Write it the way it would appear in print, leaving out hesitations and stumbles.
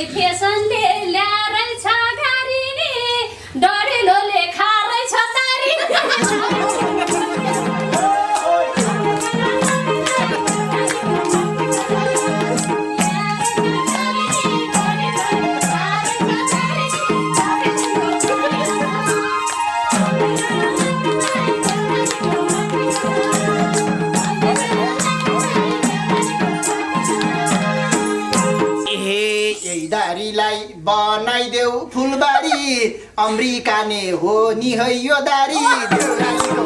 फेसनले ल्यारै छ गाडी नि डढेलोले खारै छ तारी दारीलाई बनाइदेऊ फुलबारी अमेरिका ने हो नि है यो दारी